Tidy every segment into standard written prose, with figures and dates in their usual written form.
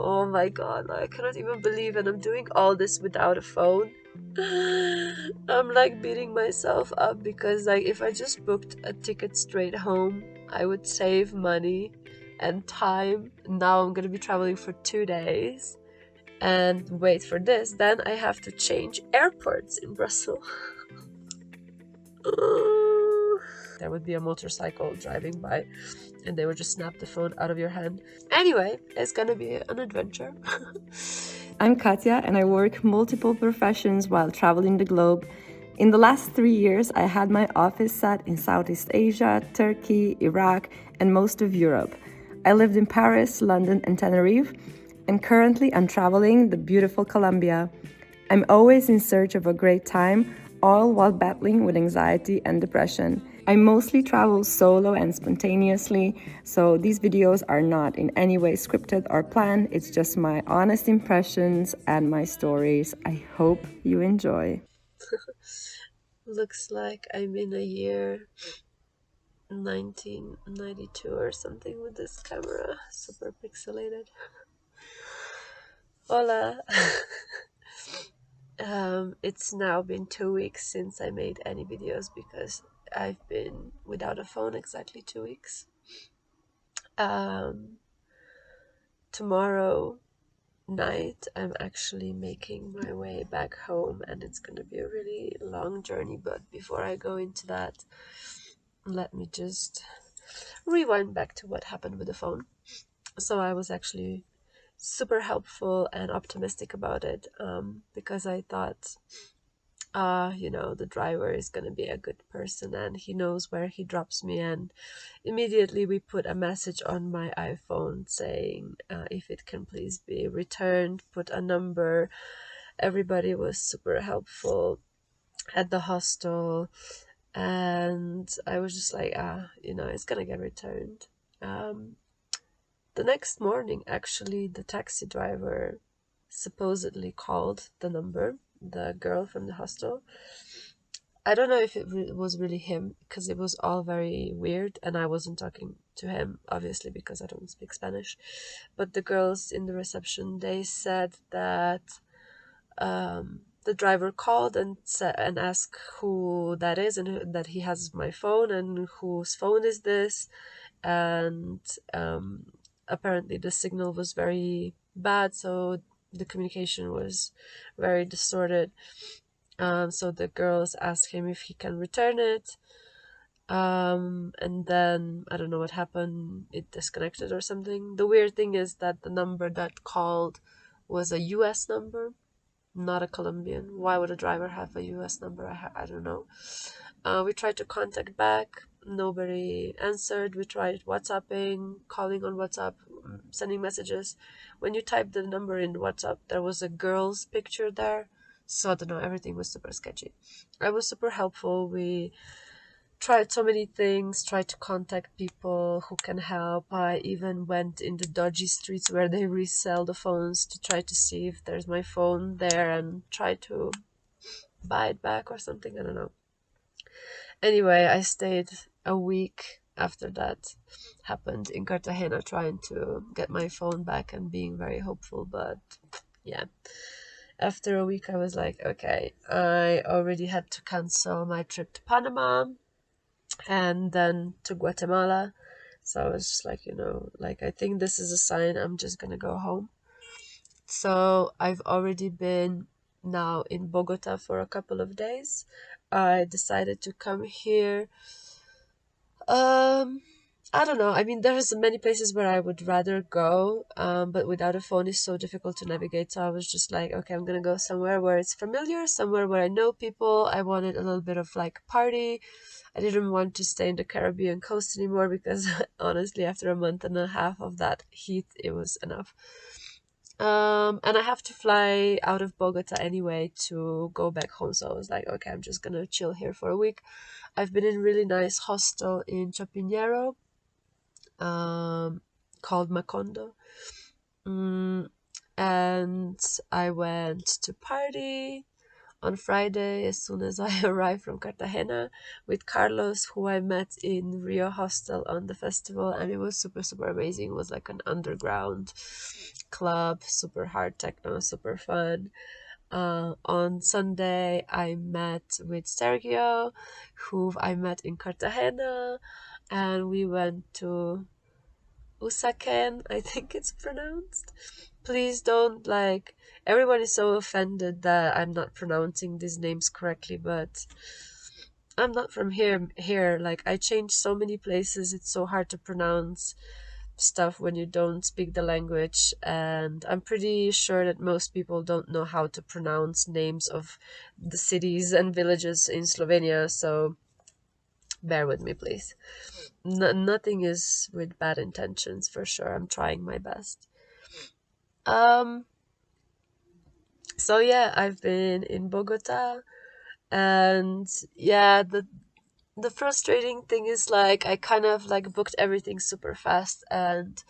Oh my god, like, I cannot even believe it. I'm doing all this without a phone. I'm like beating myself up because like if I just booked a ticket straight home, I would save money and time. Now I'm gonna be traveling for 2 days. And wait for this, then I have to change airports in Brussels. There would be a motorcycle driving by and they would just snap the phone out of your hand. Anyway, it's gonna be an adventure. I'm Katya and I work multiple professions while traveling the globe. In the last 3 years, I had my office set in Southeast Asia, Turkey, Iraq, and most of Europe. I lived in Paris, London, and Tenerife, and currently I'm traveling the beautiful Colombia. I'm always in search of a great time, all while battling with anxiety and depression. I mostly travel solo and spontaneously, so these videos are not in any way scripted or planned. It's just my honest impressions and my stories. I hope you enjoy. Looks like I'm in a year 1992 or something with this camera, super pixelated. Hola! It's now been 2 weeks since I made any videos because I've been without a phone exactly 2 weeks. Um, Tomorrow night I'm actually making my way back home and it's gonna be a really long journey, but before I go into that, let me just rewind back to what happened with the phone. So I was actually super helpful and optimistic about it, because I thought, the driver is going to be a good person and he knows where he drops me. And immediately we put a message on my iPhone saying, if it can please be returned, put a number. Everybody was super helpful at the hostel. And I was just like, it's going to get returned. Um, the next morning, actually, the taxi driver supposedly called the number, the girl from the hostel. I don't know if it was really him because it was all very weird and I wasn't talking to him, obviously, because I don't speak Spanish. But the girls in the reception, they said that the driver called and asked who that is and that he has my phone and whose phone is this. And apparently the signal was very bad, so the communication was very distorted. So the girls asked him if he can return it. And then I don't know what happened. It disconnected or something. The weird thing is that the number that called was a US number, not a Colombian. Why would a driver have a US number? I don't know. We tried to contact back. Nobody answered. We tried WhatsApping, calling on WhatsApp, sending messages. When you typed the number in WhatsApp, there was a girl's picture there. So I don't know, everything was super sketchy. I was super helpful. We tried so many things, tried to contact people who can help. I even went in the dodgy streets where they resell the phones to try to see if there's my phone there and try to buy it back or something. I don't know. Anyway, I stayed a week after that happened in Cartagena trying to get my phone back and being very hopeful, but yeah. After a week, I was like, okay, I already had to cancel my trip to Panama and then to Guatemala. So I was just like, like, I think this is a sign I'm just gonna go home. So I've already been now in Bogota for a couple of days. I decided to come here. Um, I don't know. I mean, there's many places where I would rather go, but without a phone is so difficult to navigate. So I was just like, okay, I'm gonna go somewhere where it's familiar, somewhere where I know people. I wanted a little bit of like party. I didn't want to stay in the Caribbean coast anymore because honestly, after a month and a half of that heat, it was enough. And I have to fly out of Bogota anyway to go back home. So I was like, okay, I'm just gonna chill here for a week. I've been in a really nice hostel in Chapinero, called Macondo. Mm, and I went to party on Friday as soon as I arrived from Cartagena with Carlos, who I met in Rio Hostel on the festival, and it was super, super amazing. It was like an underground club, super hard techno, super fun. On Sunday, I met with Sergio, who I met in Cartagena, and we went to Usaken, I think it's pronounced. Please don't like, everyone is so offended that I'm not pronouncing these names correctly, but I'm not from here. Like, I changed so many places, it's so hard to pronounce stuff when you don't speak the language, and I'm pretty sure that most people don't know how to pronounce names of the cities and villages in Slovenia, so bear with me, please. Nothing is with bad intentions, for sure. I'm trying my best. Um, so yeah, I've been in Bogota, and yeah, the frustrating thing is like I kind of like booked everything super fast, and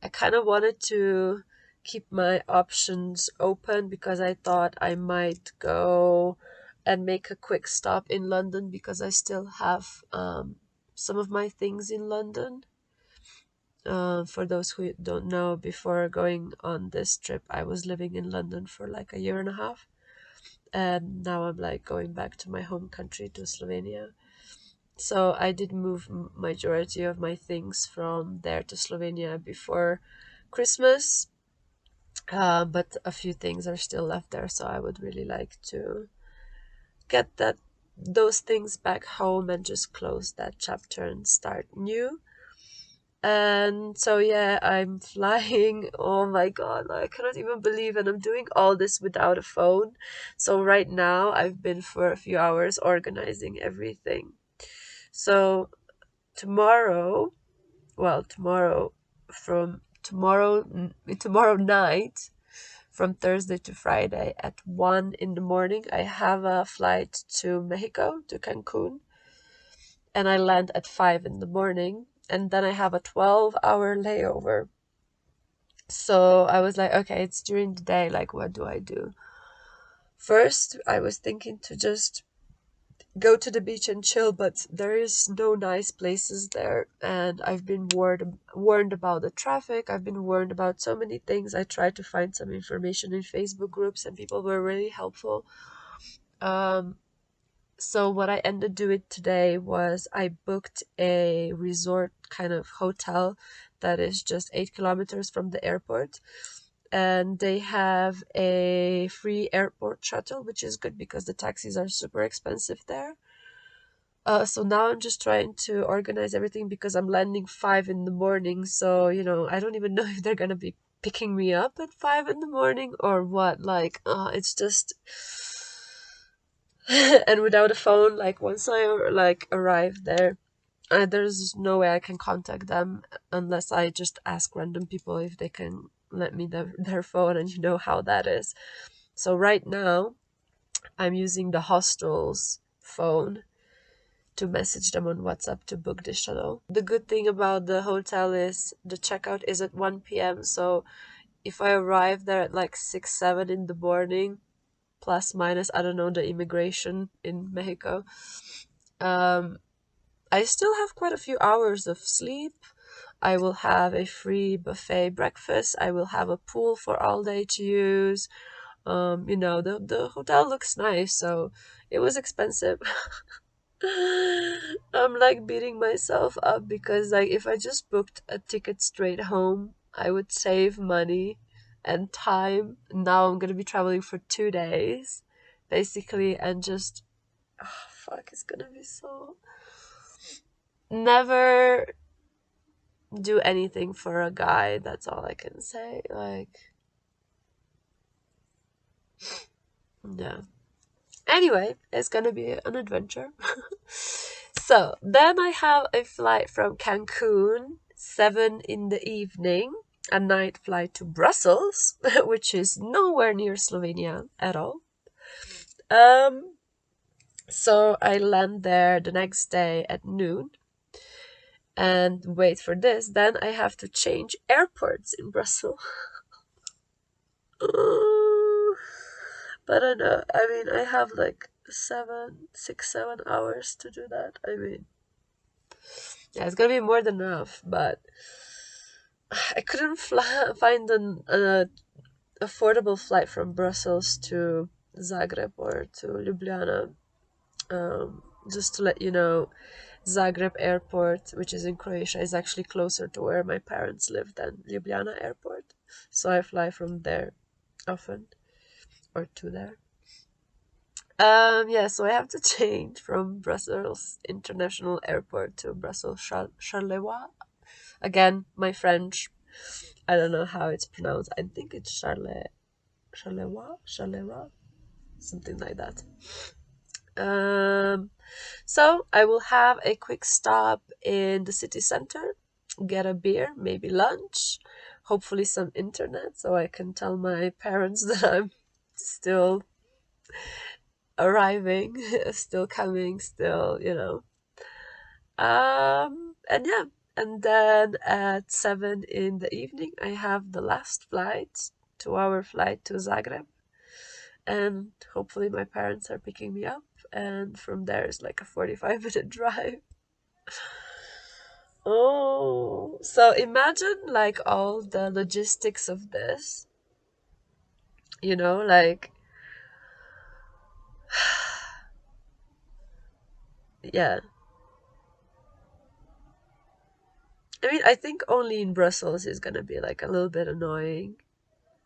I kind of wanted to keep my options open because I thought I might go and make a quick stop in London because I still have some of my things in London. For those who don't know, before going on this trip, I was living in London for like a year and a half, and now I'm like going back to my home country, to Slovenia. So I did move majority of my things from there to Slovenia before Christmas, but a few things are still left there. So I would really like to get those things back home and just close that chapter and start new. And so yeah, I'm flying. Oh my god, I cannot even believe, and I'm doing all this without a phone. So right now I've been for a few hours organizing everything. So tomorrow, well, tomorrow night, from Thursday to Friday at 1 in the morning, I have a flight to Mexico, to Cancun, and I land at 5 in the morning, and then I have a 12-hour layover. So I was like, okay, it's during the day, like, what do I do? First, I was thinking to just go to the beach and chill, but there is no nice places there, and I've been warned about the traffic. I've been warned about so many things. I tried to find some information in Facebook groups, and people were really helpful. So what I ended doing today was I booked a resort kind of hotel that is just 8 kilometers from the airport, and they have a free airport shuttle, which is good because the taxis are super expensive there. So now I'm just trying to organize everything because I'm landing 5 in the morning. So, I don't even know if they're gonna be picking me up at 5 in the morning or what. Like, it's just. And without a phone, like once I like arrive there, there's no way I can contact them unless I just ask random people if they can let me their phone, and you know how that is. So right now, I'm using the hostel's phone to message them on WhatsApp to book the shuttle. The good thing about the hotel is the checkout is at 1 p.m. So if I arrive there at like 6, 7 in the morning, plus minus, I don't know, the immigration in Mexico, um, I still have quite a few hours of sleep. I will have a free buffet breakfast. I will have a pool for all day to use. The hotel looks nice, so it was expensive. I'm like beating myself up because like if I just booked a ticket straight home, I would save money and time. Now I'm gonna be traveling for 2 days, basically, and just fuck, it's gonna be so. Never do anything for a guy. That's all I can say. Like, yeah. Anyway, it's gonna be an adventure. So then I have a flight from Cancun, 7 in the evening, a night flight to Brussels, which is nowhere near Slovenia at all. Um, so I land there the next day at noon, and wait for this, then I have to change airports in Brussels. But I know, I mean, I have like 7 6 7 hours to do that. I mean, yeah, it's gonna be more than enough, but I couldn't find an affordable flight from Brussels to Zagreb or to Ljubljana. Just to let you know, Zagreb Airport, which is in Croatia, is actually closer to where my parents live than Ljubljana Airport. So I fly from there often, or to there. Yeah, so I have to change from Brussels International Airport to Brussels Charleroi. Again, my French, I don't know how it's pronounced. I think it's Charleroi, something like that. Um, so I will have a quick stop in the city center, get a beer, maybe lunch, hopefully some internet, so I can tell my parents that I'm still arriving, still coming, still, and yeah, and then at 7 in the evening, I have the last flight, 2 hour flight to Zagreb, and hopefully my parents are picking me up, and from there is like a 45-minute drive. Oh, so imagine like all the logistics of this, like, yeah. I mean, I think only in Brussels is gonna be like a little bit annoying.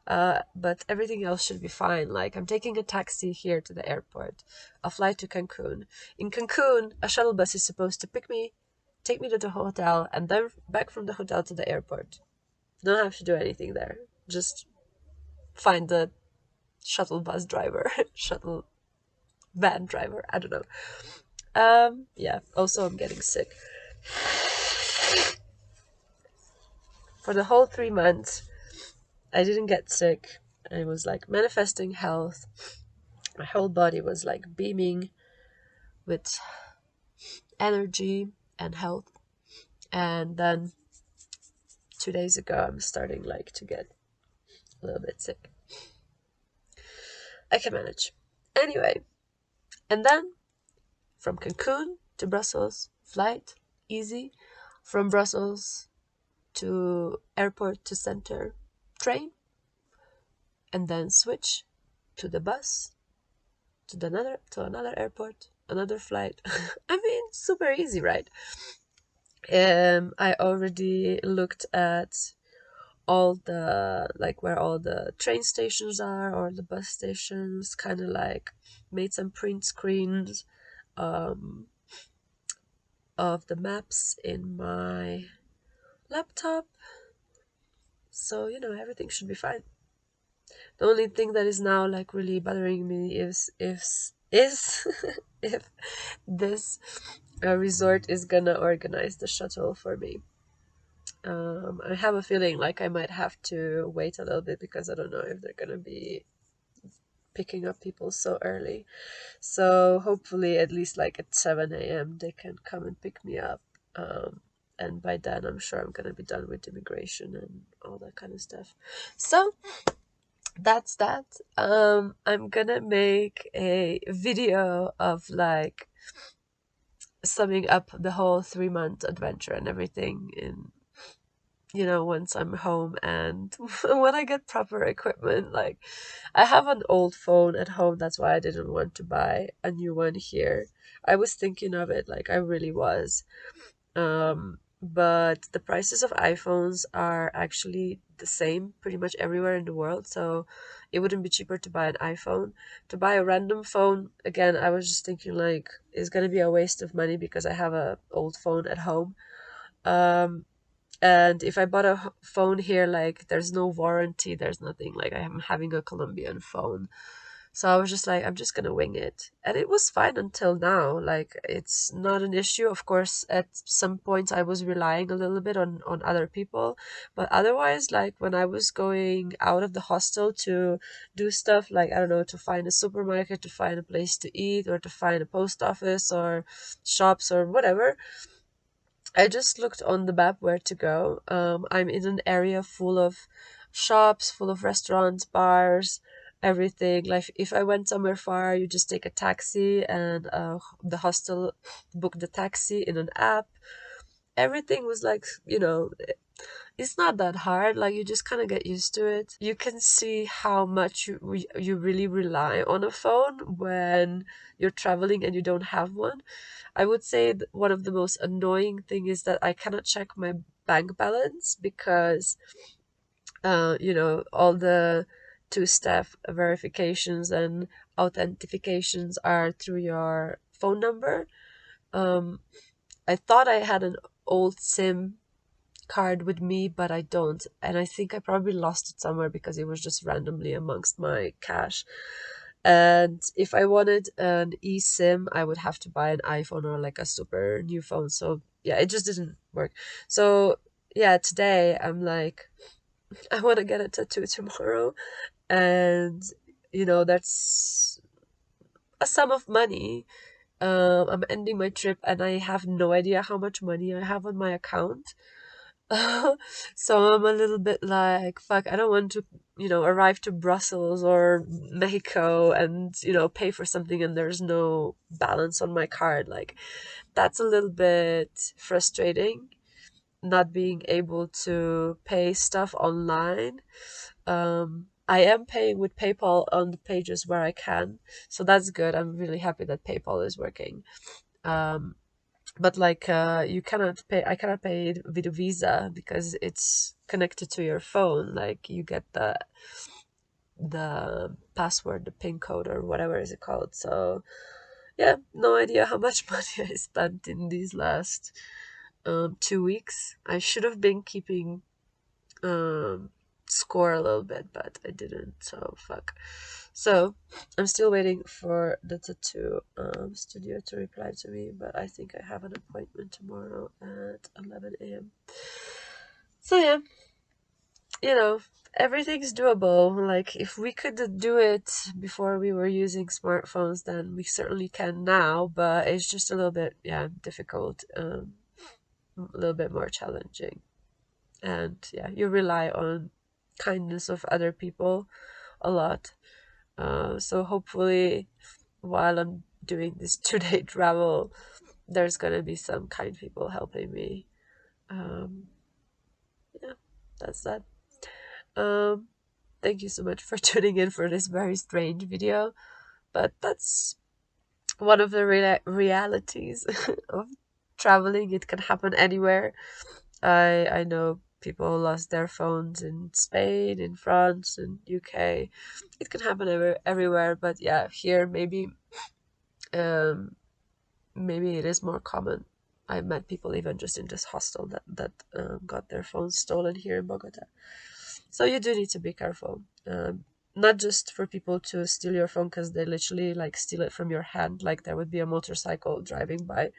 But everything else should be fine. Like, I'm taking a taxi here to the airport, a flight to Cancun. In Cancun, a shuttle bus is supposed to pick me, take me to the hotel, and then back from the hotel to the airport. Don't have to do anything there. Just find the shuttle bus driver, shuttle van driver. I don't know. Yeah. Also, I'm getting sick. For the whole 3 months, I didn't get sick. I was like manifesting health. My whole body was like beaming with energy and health. And then 2 days ago, I'm starting like to get a little bit sick. I can manage. Anyway, and then from Cancun to Brussels, flight, easy. From Brussels to airport to center, train, and then switch to the bus to another airport, another flight. I mean, super easy, right? I already looked at all the like where all the train stations are or the bus stations, kind of like made some print screens um, of the maps in my laptop. So, everything should be fine. The only thing that is now like really bothering me is if this resort is gonna organize the shuttle for me. I have a feeling like I might have to wait a little bit because I don't know if they're gonna be picking up people so early. So hopefully at least like at 7 a.m. they can come and pick me up. And by then I'm sure I'm gonna be done with immigration and all that kind of stuff. So that's that. I'm gonna make a video of like summing up the whole 3 month adventure and everything in once I'm home and when I get proper equipment. Like, I have an old phone at home, that's why I didn't want to buy a new one here. I was thinking of it, like I really was. But the prices of iPhones are actually the same pretty much everywhere in the world, so it wouldn't be cheaper to buy an iPhone. To buy a random phone, again, I was just thinking like it's gonna be a waste of money because I have a old phone at home. Um, and if I bought a phone here, like there's no warranty, there's nothing. Like I'm having a Colombian phone. So I was just like, I'm just gonna wing it. And it was fine until now. Like it's not an issue. Of course, at some points I was relying a little bit on other people. But otherwise, like when I was going out of the hostel to do stuff like, I don't know, to find a supermarket, to find a place to eat, or to find a post office or shops or whatever, I just looked on the map where to go. I'm in an area full of shops, full of restaurants, bars. everything. Like if I went somewhere far, you just take a taxi, and the hostel book the taxi in an app. Everything was like, it's not that hard. Like you just kind of get used to it. You can see how much you really rely on a phone when you're traveling and you don't have one. I would say that one of the most annoying thing is that I cannot check my bank balance because all the two-step verifications and authentications are through your phone number. Um, I thought I had an old SIM card with me, but I don't. And I think I probably lost it somewhere because it was just randomly amongst my cash. And if I wanted an eSIM, I would have to buy an iPhone or like a super new phone. So yeah, it just didn't work. So yeah, today I'm like, I want to get a tattoo tomorrow. And, that's a sum of money. I'm ending my trip and I have no idea how much money I have on my account. So I'm a little bit like, fuck, I don't want to, arrive to Brussels or Mexico and, pay for something and there's no balance on my card. Like, that's a little bit frustrating, not being able to pay stuff online. I am paying with PayPal on the pages where I can, so that's good. I'm really happy that PayPal is working. Um, but like you cannot pay. I cannot pay it with a Visa because it's connected to your phone. Like you get the password, the PIN code, or whatever is it called. So yeah, no idea how much money I spent in these last 2 weeks. I should have been keeping um score a little bit, but I didn't, so fuck. So I'm still waiting for the tattoo studio to reply to me, but I think I have an appointment tomorrow at 11 a.m. So yeah, you know everything's doable. Like if we could do it before we were using smartphones, then we certainly can now, but it's just a little bit, yeah, difficult, a little bit more challenging. And yeah, you rely on kindness of other people a lot. So hopefully, while I'm doing this 2 day travel, there's gonna be some kind people helping me. Um, yeah, that's that. Um, Thank you so much for tuning in for this very strange video, but that's one of the realities of traveling. It can happen anywhere. I know people lost their phones in Spain, in France, in UK. It can happen everywhere, but yeah, here um maybe it is more common. I met people even just in this hostel that got their phones stolen here in Bogota. So you do need to be careful. Not just for people to steal your phone because they literally like steal it from your hand. Like there would be a motorcycle driving by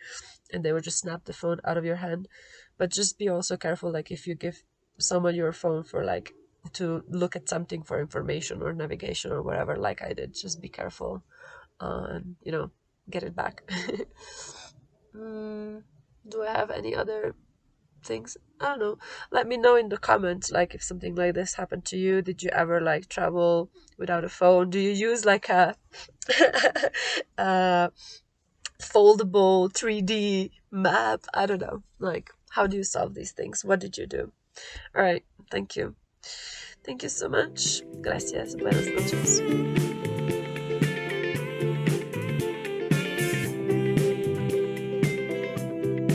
and they would just snap the phone out of your hand. But just be also careful, like if you give someone your phone for like to look at something for information or navigation or whatever, like I did, just be careful and get it back. mm, do I have any other things? I don't know. Let me know in the comments, like if something like this happened to you. Did you ever like travel without a phone? Do you use like a uh foldable 3D map? I don't know. Like, how do you solve these things? What did you do? All right. Thank you. Thank you so much. Gracias. Buenas noches.